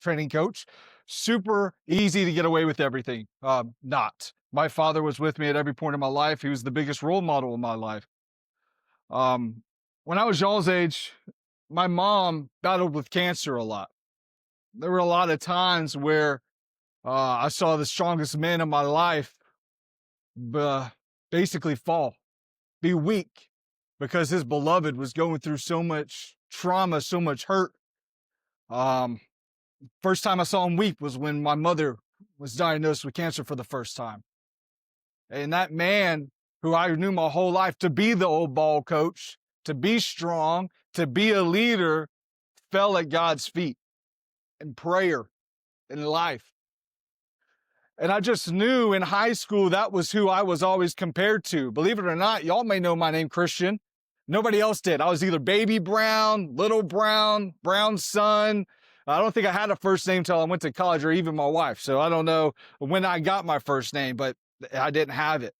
training coach. Super easy to get away with everything. Not. My father was with me at every point of my life. He was the biggest role model in my life. Um, when I was y'all's age, my mom battled with cancer a lot. There were a lot of times where I saw the strongest man in my life uh, basically fall, be weak, because his beloved was going through so much trauma, so much hurt. Um, First time I saw him weep was when my mother was diagnosed with cancer for the first time. And that man who I knew my whole life to be the old ball coach, to be strong, to be a leader, fell at God's feet in prayer, in life. And I just knew in high school that was who I was always compared to. Believe it or not, y'all may know my name, Christian. Nobody else did. I was either Baby Brown, Little Brown, Brown's son. I don't think I had a first name till I went to college, or even my wife. So I don't know when I got my first name, but I didn't have it.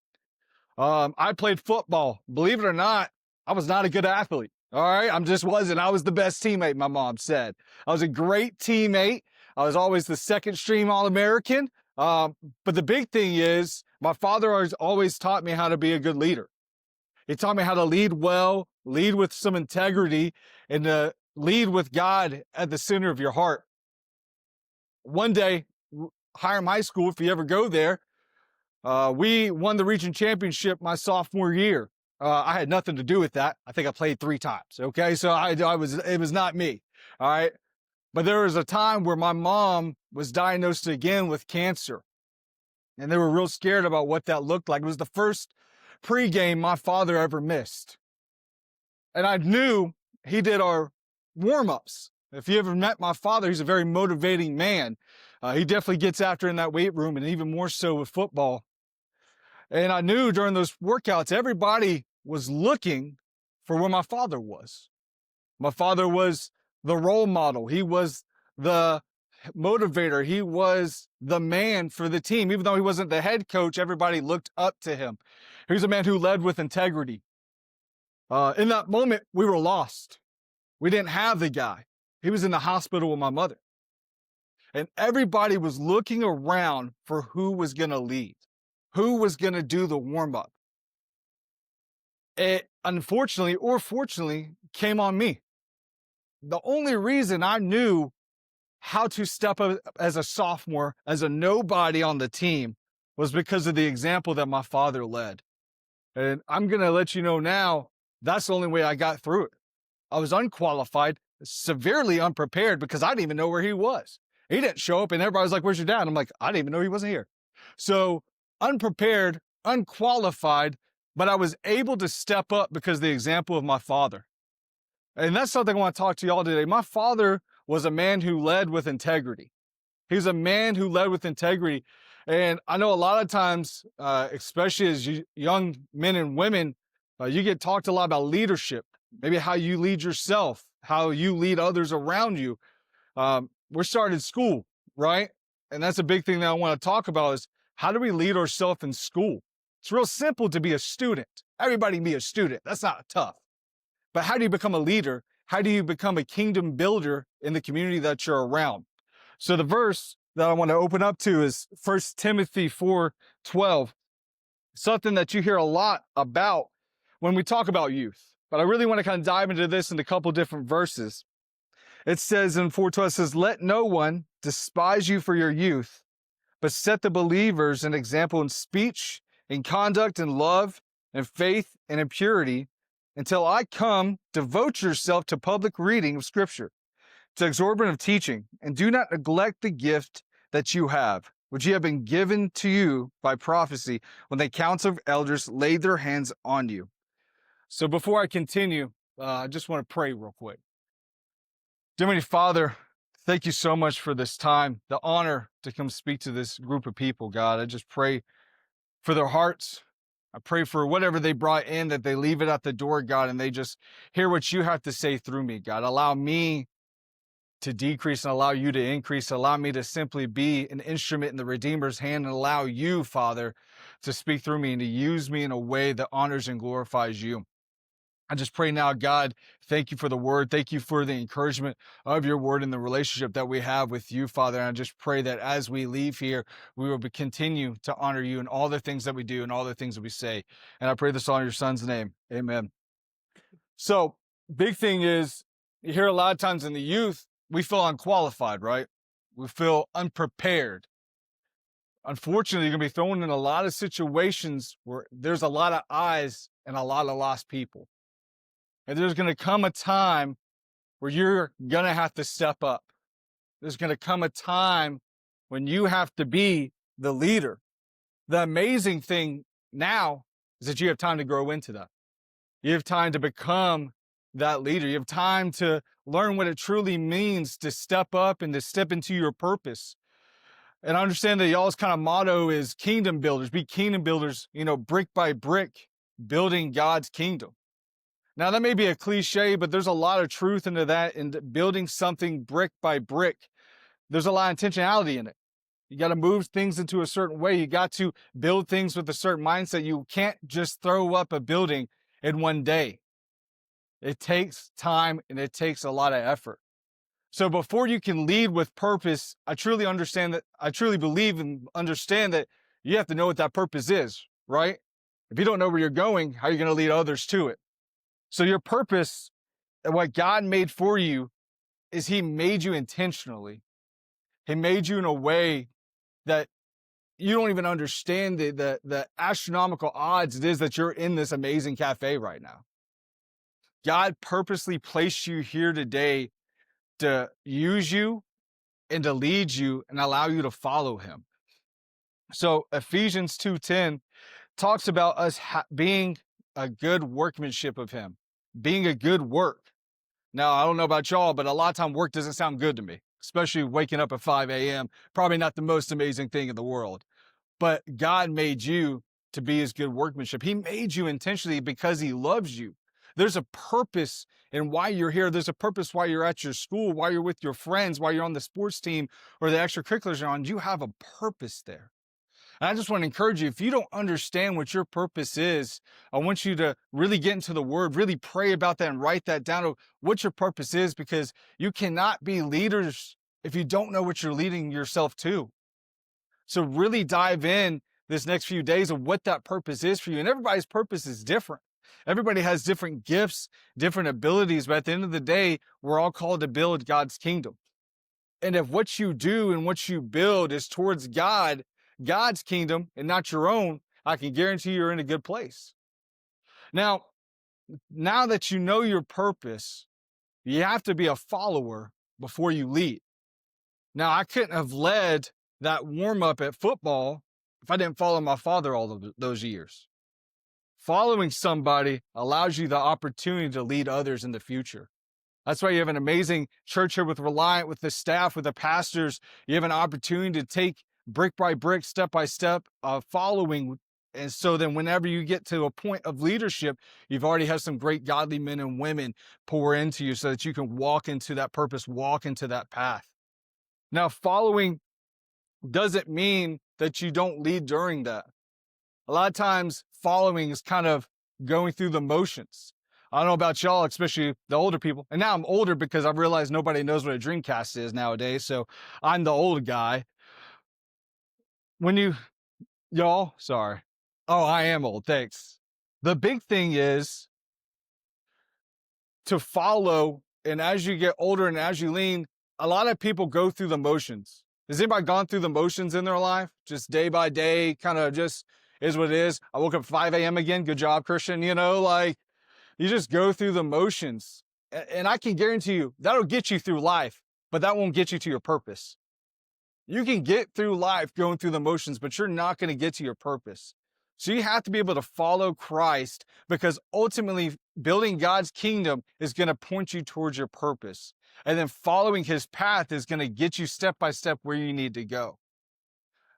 I played football. Believe it or not, I was not a good athlete. All right. I just wasn't. I was the best teammate, my mom said. I was a great teammate. I was always the second stream All-American. But the big thing is, my father has always taught me how to be a good leader. He taught me how to lead well, lead with some integrity, and to lead with God at the center of your heart. One day, Hiram High School, if you ever go there, we won the region championship my sophomore year. I had nothing to do with that. I think I played 3 times. Okay. So it was not me. All right. But there was a time where my mom was diagnosed again with cancer, and they were real scared about what that looked like. It was the first pregame my father ever missed. And I knew he did our warm-ups. If you ever met my father, he's a very motivating man. He definitely gets after in that weight room, and even more so with football. And I knew during those workouts, everybody was looking for where my father was. My father was the role model. He was the motivator. He was the man for the team. Even though he wasn't the head coach, everybody looked up to him. He was a man who led with integrity. In that moment, we were lost. We didn't have the guy. He was in the hospital with my mother. And everybody was looking around for who was going to lead, who was going to do the warm-up. It, unfortunately or fortunately, came on me. The only reason I knew how to step up as a sophomore, as a nobody on the team, was because of the example that my father led. And I'm going to let you know now, that's the only way I got through it. I was unqualified, severely unprepared, because I didn't even know where he was. He didn't show up, and everybody was like, "Where's your dad?" I'm like, I didn't even know he wasn't here. So unprepared, unqualified, but I was able to step up because of the example of my father. And that's something I want to talk to y'all today. My father was a man who led with integrity. He was a man who led with integrity. And I know a lot of times, especially as young men and women, you get talked a lot about leadership, maybe how you lead yourself, how you lead others around you. We're starting school, right? And that's a big thing that I want to talk about is, how do we lead ourselves in school? It's real simple to be a student. Everybody can be a student. That's not tough. But how do you become a leader? How do you become a kingdom builder in the community that you're around? So the verse that I want to open up to is 1 Timothy 4:12, something that you hear a lot about when we talk about youth. But I really want to kind of dive into this in a couple different verses. It says in 4:12, it says, "Let no one despise you for your youth, but set the believers an example in speech, in conduct, in love, in faith, and in purity. Until I come, devote yourself to public reading of Scripture, to exorbitant of teaching, and do not neglect the gift that you have, which you have been given to you by prophecy, when the council of elders laid their hands on you." So before I continue, I just want to pray real quick. Dear Heavenly Father, thank you so much for this time, the honor to come speak to this group of people, God. I just pray for their hearts. I pray for whatever they brought in, that they leave it at the door, God, and they just hear what you have to say through me, God. Allow me to decrease and allow you to increase. Allow me to simply be an instrument in the Redeemer's hand, and allow you, Father, to speak through me and to use me in a way that honors and glorifies you. I just pray now, God, thank you for the word. Thank you for the encouragement of your word and the relationship that we have with you, Father. And I just pray that as we leave here, we will continue to honor you in all the things that we do and all the things that we say. And I pray this all in your son's name. Amen. So, big thing is, you hear a lot of times in the youth, we feel unqualified, right? We feel unprepared. Unfortunately, you're going to be thrown in a lot of situations where there's a lot of eyes and a lot of lost people. And there's going to come a time where you're going to have to step up. There's going to come a time when you have to be the leader. The amazing thing now is that you have time to grow into that. You have time to become that leader. You have time to learn what it truly means to step up and to step into your purpose. And I understand that y'all's kind of motto is kingdom builders, be kingdom builders, brick by brick, building God's kingdom. Now, that may be a cliche, but there's a lot of truth into that, and building something brick by brick. There's a lot of intentionality in it. You got to move things into a certain way. You got to build things with a certain mindset. You can't just throw up a building in one day. It takes time and it takes a lot of effort. So before you can lead with purpose, I truly believe and understand that you have to know what that purpose is, right? If you don't know where you're going, how are you going to lead others to it? So your purpose and what God made for you is he made you intentionally. He made you in a way that you don't even understand the astronomical odds it is that you're in this amazing cafe right now. God purposely placed you here today to use you and to lead you and allow you to follow him. So Ephesians 2:10 talks about us being a good workmanship of him, being a good work. Now, I don't know about y'all, but a lot of time work doesn't sound good to me, especially waking up at 5 a.m. Probably not the most amazing thing in the world. But God made you to be his good workmanship. He made you intentionally because he loves you. There's a purpose in why you're here. There's a purpose why you're at your school, why you're with your friends, why you're on the sports team or the extracurriculars you're on. You have a purpose there. And I just want to encourage you, if you don't understand what your purpose is, I want you to really get into the word, really pray about that and write that down of what your purpose is, because you cannot be leaders if you don't know what you're leading yourself to. So really dive in this next few days of what that purpose is for you. And everybody's purpose is different. Everybody has different gifts, different abilities, but at the end of the day, we're all called to build God's kingdom. And if what you do and what you build is towards God's kingdom and not your own, I can guarantee you're in a good place. Now that you know your purpose, you have to be a follower before you lead. Now, I couldn't have led that warm-up at football if I didn't follow my father all of those years. Following somebody allows you the opportunity to lead others in the future. That's why you have an amazing church here with Reliant, with the staff, with the pastors. You have an opportunity to take brick by brick, step by step, following. And so then whenever you get to a point of leadership, you've already had some great godly men and women pour into you so that you can walk into that purpose, walk into that path. Now, following doesn't mean that you don't lead during that. A lot of times following is kind of going through the motions. I don't know about y'all, especially the older people. And now I'm older because I've realized nobody knows what a Dreamcast is nowadays. So I'm the old guy. Sorry. Oh, I am old. Thanks. The big thing is to follow. And as you get older and as you lean, a lot of people go through the motions. Has anybody gone through the motions in their life? Just day by day, kind of just is what it is. I woke up at 5 a.m. again. Good job, Christian. You just go through the motions. And I can guarantee you that'll get you through life, but that won't get you to your purpose. You can get through life going through the motions, but you're not going to get to your purpose. So you have to be able to follow Christ, because ultimately building God's kingdom is going to point you towards your purpose. And then following his path is going to get you step by step where you need to go.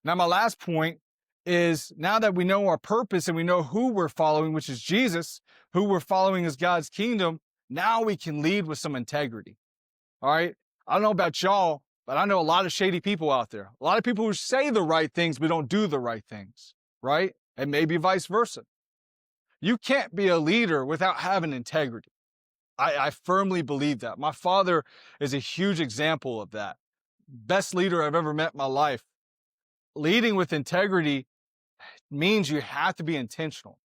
Now, my last point is, now that we know our purpose and we know who we're following, which is Jesus, who we're following is God's kingdom, now we can lead with some integrity. All right. I don't know about y'all, but I know a lot of shady people out there. A lot of people who say the right things, but don't do the right things. Right. And maybe vice versa. You can't be a leader without having integrity. I firmly believe that. My father is a huge example of that. Best leader I've ever met in my life. Leading with integrity means you have to be intentional.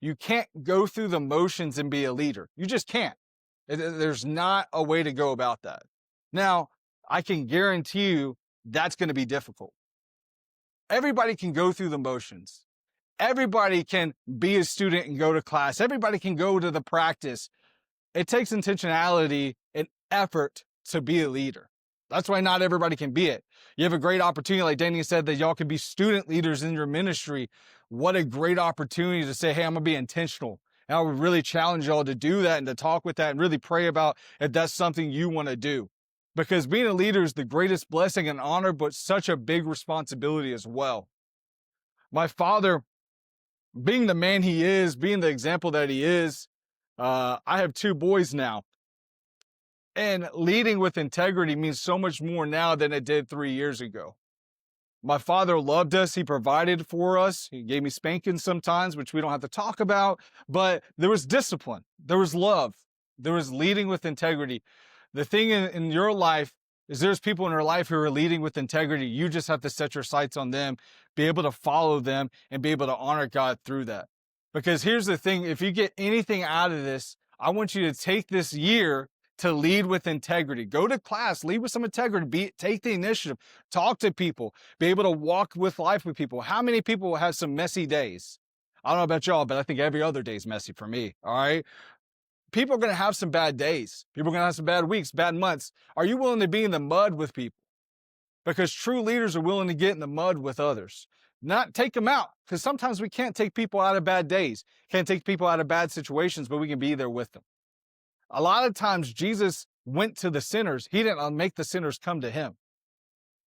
You can't go through the motions and be a leader. You just can't. There's not a way to go about that. Now, I can guarantee you that's going to be difficult. Everybody can go through the motions. Everybody can be a student and go to class. Everybody can go to the practice. It takes intentionality and effort to be a leader. That's why not everybody can be it. You have a great opportunity, like Danny said, that y'all can be student leaders in your ministry. What a great opportunity to say, hey, I'm going to be intentional. And I would really challenge y'all to do that and to talk with that and really pray about if that's something you want to do. Because being a leader is the greatest blessing and honor, but such a big responsibility as well. My father, being the man he is, being the example that he is, I have 2 boys now. And leading with integrity means so much more now than it did 3 years ago. My father loved us. He provided for us. He gave me spankings sometimes, which we don't have to talk about, but there was discipline. There was love. There was leading with integrity. The thing in your life is there's people in your life who are leading with integrity. You just have to set your sights on them, be able to follow them, and be able to honor God through that. Because here's the thing, if you get anything out of this, I want you to take this year to lead with integrity. Go to class, lead with some integrity, take the initiative, talk to people, be able to walk with life with people. How many people have some messy days? I don't know about y'all, but I think every other day is messy for me, all right? People are going to have some bad days. People are going to have some bad weeks, bad months. Are you willing to be in the mud with people? Because true leaders are willing to get in the mud with others. Not take them out, because sometimes we can't take people out of bad days, can't take people out of bad situations, but we can be there with them. A lot of times Jesus went to the sinners. He didn't make the sinners come to him.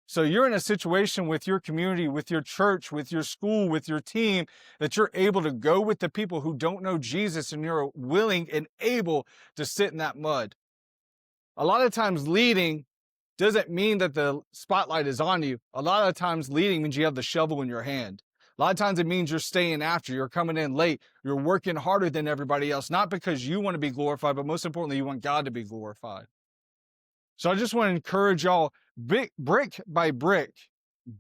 So you're in a situation with your community, with your church, with your school, with your team, that you're able to go with the people who don't know Jesus, and you're willing and able to sit in that mud. A lot of times leading doesn't mean that the spotlight is on you. A lot of times leading means you have the shovel in your hand. A lot of times it means you're staying after, you're coming in late, you're working harder than everybody else, not because you want to be glorified, but most importantly, you want God to be glorified. So I just want to encourage y'all, brick by brick,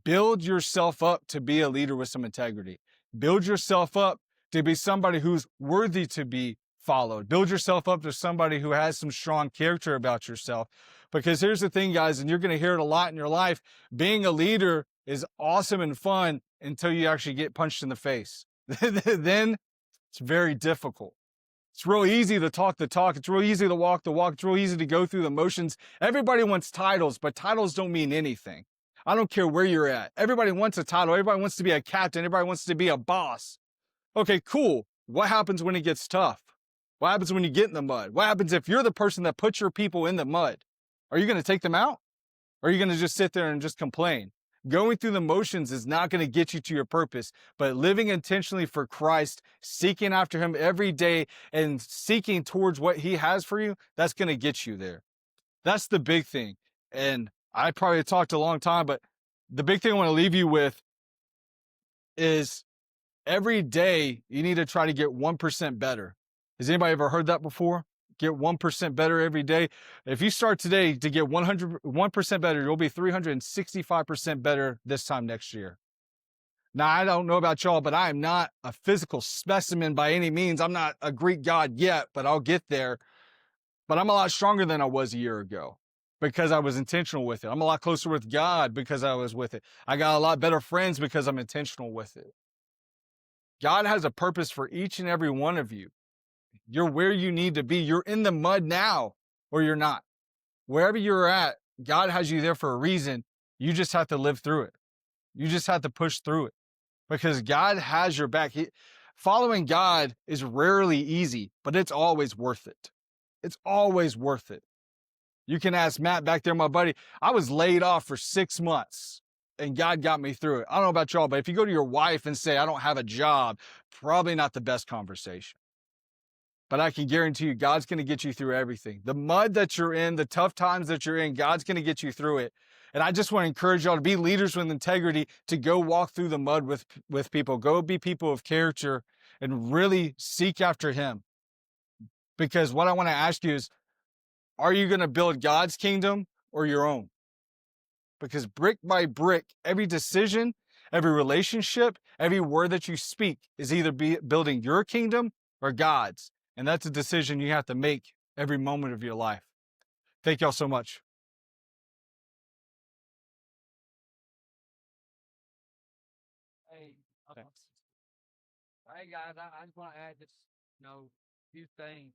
build yourself up to be a leader with some integrity. Build yourself up to be somebody who's worthy to be followed. Build yourself up to somebody who has some strong character about yourself. Because here's the thing, guys, and you're going to hear it a lot in your life, being a leader is awesome and fun until you actually get punched in the face. Then it's very difficult. It's real easy to talk the talk. It's real easy to walk the walk. It's real easy to go through the motions. Everybody wants titles, but titles don't mean anything. I don't care where you're at. Everybody wants a title. Everybody wants to be a captain. Everybody wants to be a boss. Okay, cool. What happens when it gets tough? What happens when you get in the mud? What happens if you're the person that puts your people in the mud? Are you going to take them out? Or are you going to just sit there and just complain? Going through the motions is not going to get you to your purpose, but living intentionally for Christ, seeking after him every day and seeking towards what he has for you, that's going to get you there. That's the big thing. And I probably talked a long time, but the big thing I want to leave you with is every day you need to try to get 1% better. Has anybody ever heard that before? Get 1% better every day. If you start today to get 101% better, you'll be 365% better this time next year. Now, I don't know about y'all, but I am not a physical specimen by any means. I'm not a Greek god yet, but I'll get there. But I'm a lot stronger than I was a year ago because I was intentional with it. I'm a lot closer with God because I was with it. I got a lot better friends because I'm intentional with it. God has a purpose for each and every one of you. You're where you need to be. You're in the mud now, or you're not. Wherever you're at, God has you there for a reason. You just have to live through it. You just have to push through it because God has your back. Following God is rarely easy, but it's always worth it. It's always worth it. You can ask Matt back there, my buddy. I was laid off for 6 months and God got me through it. I don't know about y'all, but if you go to your wife and say, I don't have a job, probably not the best conversation. But I can guarantee you, God's going to get you through everything. The mud that you're in, the tough times that you're in, God's going to get you through it. And I just want to encourage y'all to be leaders with integrity, to go walk through the mud with people. Go be people of character and really seek after him. Because what I want to ask you is, are you going to build God's kingdom or your own? Because brick by brick, every decision, every relationship, every word that you speak is either building your kingdom or God's. And that's a decision you have to make every moment of your life. Thank y'all so much. Hey, okay. Hey guys, I just want to add just few things.